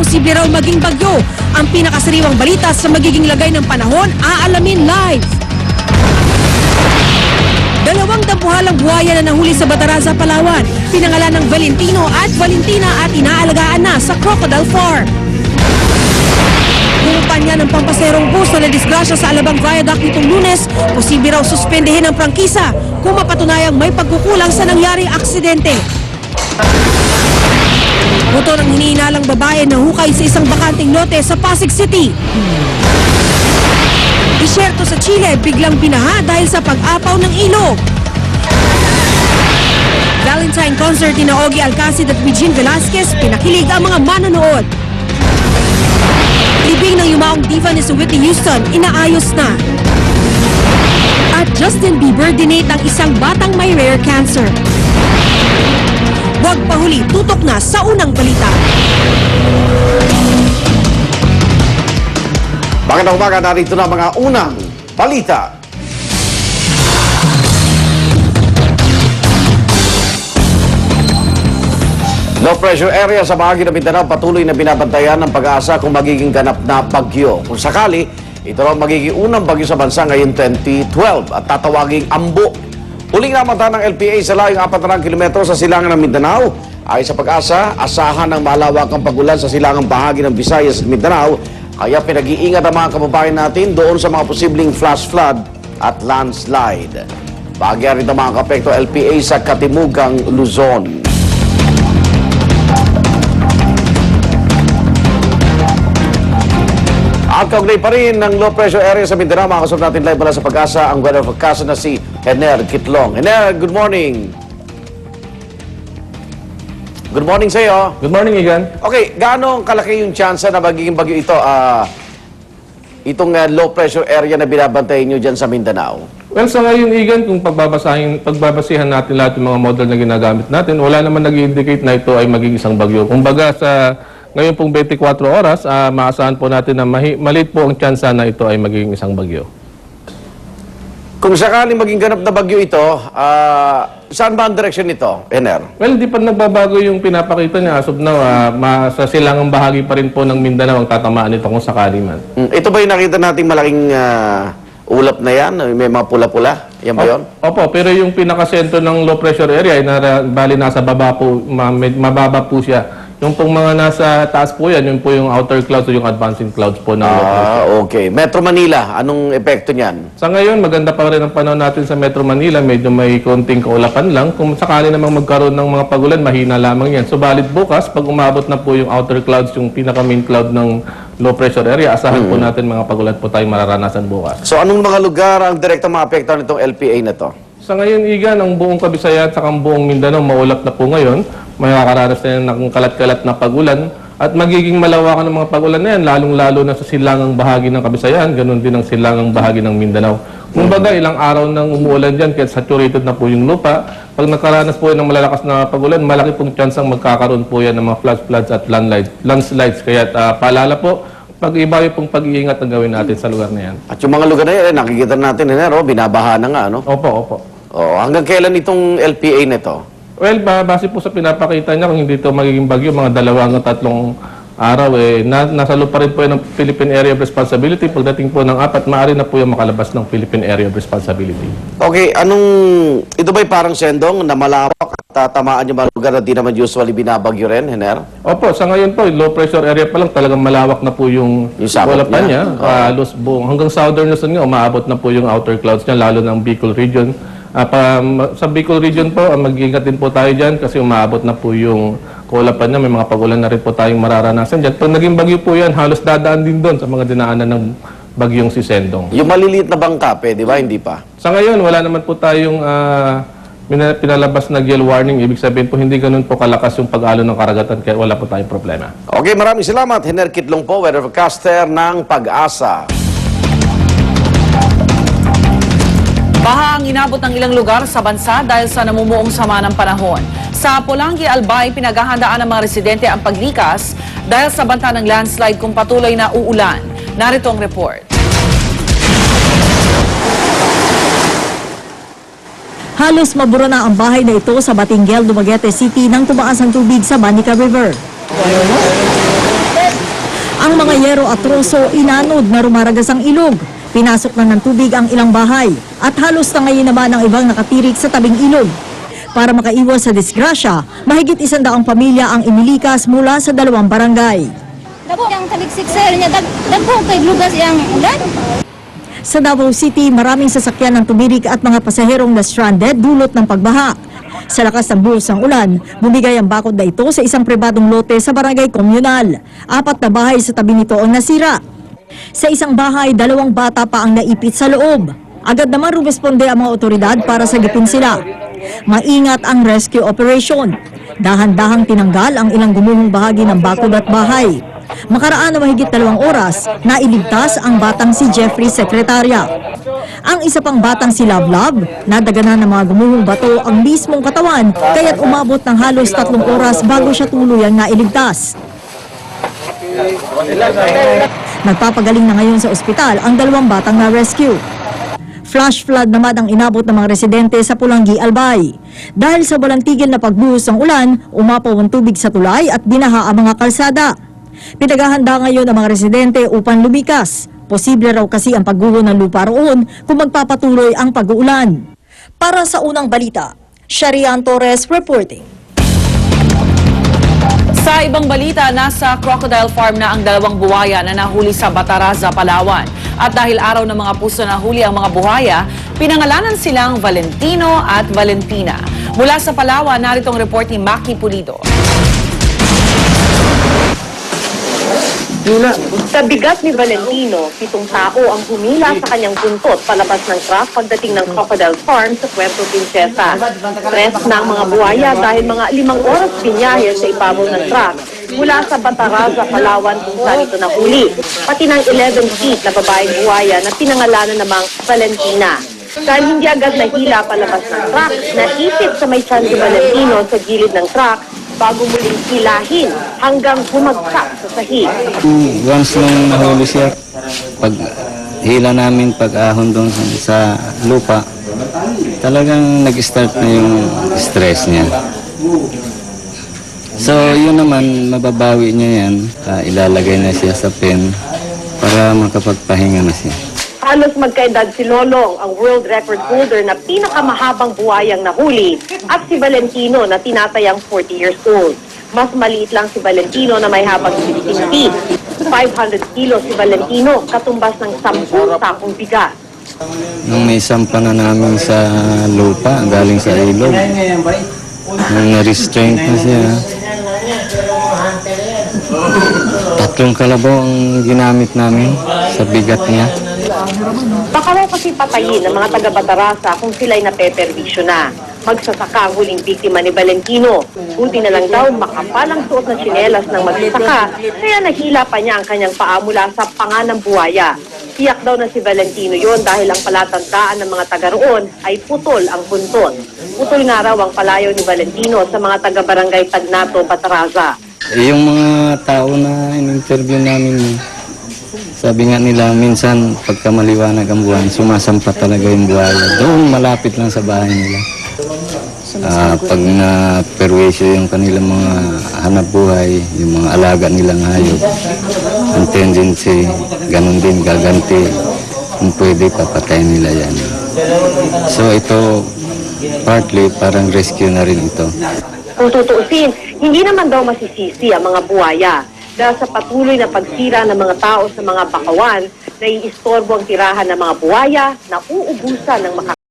posible raw maging bagyo. Ang pinakasariwang balita sa magiging lagay ng panahon, aalamin live. Dalawang dampuhalang buhaya na nahuli sa Bataraza, Palawan. Pinangalan ng Valentino at Valentina at inaalagaan na sa Crocodile Farm. Kumpanya ng pampaserong bus na nadisgrasya sa Alabang Viaduct nitong Lunes, posible raw suspendehin ang prangkisa kung mapatunayang may pagkukulang sa nangyaring aksidente. Motor ng hinihinalang babae na hukay sa isang bakanting lote sa Pasig City. Disyerto sa Chile, biglang binaha dahil sa pag-apaw ng ilog. Valentine concert ni Ogie Alcacid at Regine Velasquez, pinakilig ang mga manonood. Libing ng yumaong diva ni Whitney Houston, inaayos na. At Justin Bieber dinate ang isang batang may rare cancer. Huwag pahuli, tutok na sa unang balita. Magandang umaga, narito na mga unang balita. Low pressure area sa bahagi ng Mindanao patuloy na binabantayan ng pag-asa kung magiging ganap na bagyo. Kung sakali, ito raw magiging unang bagyo sa bansa ngayon 2012 at tatawaging Ambo. Huling namata ng LPA sa layong 400 kilometro sa silangan ng Mindanao. Ay sa pag-asa, asahan ng malawakang pagulan sa silangang bahagi ng Visayas at Mindanao. Kaya pinag-iingat ang mga kababayan natin doon sa mga posibleng flash flood at landslide. Bahagya rin ang mga kapekto LPA sa Katimugang Luzon. At kaugnay pa rin ng low pressure area sa Mindanao, makakasok natin live mula sa pag-asa ang weather forecast na si Hener Kitlong. Hener, good morning. Good morning sa iyo. Good morning, Igan. Okay, gaano kalaki yung chance na magiging bagyo ito? Itong low pressure area na binabantayan nyo dyan sa Mindanao? Well, sa ngayon, Igan, kung pagbabasihan natin lahat ng mga model na ginagamit natin, wala naman nag-indicate na ito ay magiging isang bagyo. Kumbaga, ngayon pong 24 oras, maasahan po natin na maliit po ang tsansa na ito ay magiging isang bagyo. Kung sakaling maging ganap na bagyo ito, saan ba ang direksyon nito, Hener? Well, di pa nagbabago yung pinapakita niya. As of now, sa silangang bahagi pa rin po ng Mindanao ang tatamaan nito kung sakali man. Ito ba yung nakita nating malaking ulap na yan? May mga pula-pula? Yan ba yun? Opo, pero yung pinakasentro ng low pressure area ay bali nasa baba po, mababa po siya. Yung pong mga nasa taas po yan, yun po yung outer clouds o yung advancing clouds po ng low pressure. Okay. Metro Manila, anong epekto niyan? Sa ngayon, maganda pa rin ang panahon natin sa Metro Manila. Medyo may konting kaulapan lang. Kung sakali namang magkaroon ng mga pagulan, mahina lamang yan. Subalit bukas, pag umabot na po yung outer clouds, yung pinaka-main cloud ng low pressure area, asahan po natin mga pagulan po tayong mararanasan bukas. So anong mga lugar ang direktang maapektuhan nitong LPA na to? Sa ngayon, Igan, ang buong Kabisayan at ang buong Mindanao, maulap na po ngayon. May makakaranas na ng kalat-kalat na pagulan. At magiging malawakan ng mga pagulan na yan, lalong-lalo na sa silangang bahagi ng Kabisayan, ganun din ang silangang bahagi ng Mindanao. Kumbaga, ilang araw nang umuulan dyan, kaya saturated na po yung lupa. Pag nakaranas po yan ng malalakas na pagulan, malaki pong tsansang magkakaroon po yan ng mga flash floods at landslides. Kaya paalala po, pag-iba yung pong pag-iingat na gawin natin sa lugar na yan. At yung mga lugar na yan, nakikita natin, Hener, binabaha na nga, no? Opo, opo. Hanggang kailan itong LPA nito? Well, base po sa pinapakita niya, kung hindi ito magiging bagyo, mga 2 hanggang 3 araw, nasa loob pa rin po yan ng Philippine Area of Responsibility. Pagdating po ng 4, maaari na po yung makalabas ng Philippine Area of Responsibility. Okay, ito ba'y parang sendong na malawak at tatamaan yung mga lugar na di naman usually binabagyo rin, Hener? Opo, sa ngayon po, low pressure area pa lang, talagang malawak na po yung sakop niya. Halos buong, hanggang southern Luzon nga, umaabot na po yung outer clouds niya, lalo ng Bicol region. Sa Bicol region po, mag-iingat din po tayo dyan kasi umaabot na po yung kaulapan niya. May mga pagulan na rin po tayong mararanasan dyan. Pag naging bagyo po yan, halos dadaan din doon sa mga dinaanan ng bagyong si Sendong. Yung maliliit na bangka, di ba? Hindi pa? Sa ngayon, wala naman po tayong pinalabas na gale warning. Ibig sabihin po, hindi ganun po kalakas yung pag-alo ng karagatan kaya wala po tayong problema. Okay, maraming salamat. Hener Kitlong po, weather forecaster ng Pag-asa. Baha ang inabot ng ilang lugar sa bansa dahil sa namumuong sama ng panahon. Sa Pulangi, Albay, pinaghahandaan ng mga residente ang paglikas dahil sa banta ng landslide kung patuloy na uulan. Narito ang report. Halos mabura na ang bahay na ito sa Batinguel, Dumaguete City nang tumaas ang tubig sa Manica River. Ang mga yero at troso inanod na rumaragas ang ilog. Pinasok na ng tubig ang ilang bahay at halos na ngayon naman ang ibang nakatirik sa tabing ilog. Para makaiwas sa disgrasya, mahigit 100 pamilya ang inilikas mula sa 2 barangay. Dako yang taliksik sir nya dagko kay lugas yang ulan. Sa Davao City, maraming sasakyan ng tumirik at mga pasaherong na stranded dulot ng pagbaha. Sa lakas ng buhos ng ulan, bumigay ang bakod na ito sa isang pribadong lote sa barangay komunal. 4 na bahay sa tabi nito ang nasira. Sa isang bahay, 2 bata pa ang naipit sa loob. Agad naman rumesponde ang mga otoridad para sagipin sila. Maingat ang rescue operation. Dahan-dahang tinanggal ang ilang gumuhong bahagi ng bakod at bahay. Makaraan na mahigit 2 oras, nailigtas ang batang si Jeffrey Secretaria. Ang isa pang batang si Love, nadaganan ng mga gumuhong bato ang mismong katawan, kaya't umabot ng halos 3 oras bago siya tuluyang nailigtas. Nagpapagaling na ngayon sa ospital ang 2 batang na-rescue. Flash flood naman ang inabot ng mga residente sa Pulangi, Albay. Dahil sa walang tigil na pagbuhos ng ulan, umapaw ang tubig sa tulay at binaha ang mga kalsada. Pinaghahanda ngayon ang mga residente upang lumikas. Posible raw kasi ang pagguho ng lupa roon kung magpapatuloy ang pag-uulan. Para sa unang balita, Sharian Torres reporting. Sa ibang balita, nasa crocodile farm na ang 2 buhaya na nahuli sa Bataraza, Palawan. At dahil araw ng mga puso nahuli ang mga buhaya, pinangalanan silang Valentino at Valentina. Mula sa Palawan, narito ang report ni Maki Pulido. Sa bigat ni Valentino, 7 tao ang humila sa kanyang buntot palabas ng truck pagdating ng Crocodile Farm sa Puerto Princesa. Tres na ang mga buhaya dahil mga 5 oras binyahe sa ibabaw ng truck mula sa Bataraza, Palawan kung saan ito nahuli. Pati ng 11 feet na babaeng buhaya na pinangalanan namang Valentina. Dahil hindi agad nahila palabas ng truck, naipit sa may tiyan si Valentino sa gilid ng truck bago muling hilahin hanggang bumagsak sa sahig. Once nung nahuli siya, pag hila namin pag-ahon doon sa lupa, talagang nag-start na yung stress niya. So yun naman, mababawi niya yan, ilalagay na siya sa pen para makapagpahinga na siya. Halos magkaedad si Lolong, ang world record holder na pinakamahabang buhayang nahuli, at si Valentino na tinatayang 40 years old. Mas maliit lang si Valentino na may habang 16 feet. 500 kilos si Valentino, katumbas ng 10 sakong bigas. Nung may sampa na namin sa lupa, galing sa ilog, nung na-restrain na siya, 3 kalabaw ang ginamit namin sa bigat niya. Baka raw kasi patayin ng mga taga-Batarasa kung sila'y napeperwisyo na. Magsasaka ang huling biktima ni Valentino. Buti na lang daw makapal ang suot na tsinelas ng magsasaka, kaya nahila pa niya ang kanyang paa mula sa panga ng buhaya. Tiyak daw na si Valentino yon dahil ang palatandaan ng mga taga roon ay putol ang buntot. Putol nga raw ang palayaw ni Valentino sa mga taga-barangay Tagnato, Bataraza. Yung mga tao na in-interview namin, sabi nga nila, minsan pagka maliwanag ang buwan, sumasampa talaga yung buhaya. Doon malapit lang sa bahay nila. Pag na-perwisyo yung kanilang mga hanap buhay, yung mga alaga nilang hayop, ang tendency, ganun din, gaganti. Kung pwede, papatayin nila yan. So ito, partly, parang rescue na rin ito. Kung tutuusin, hindi naman daw masisisi ang mga buhaya dahil sa patuloy na pagsira ng mga tao sa mga bakawan, naiistorbo ang tirahan ng mga buhaya na uubusan ng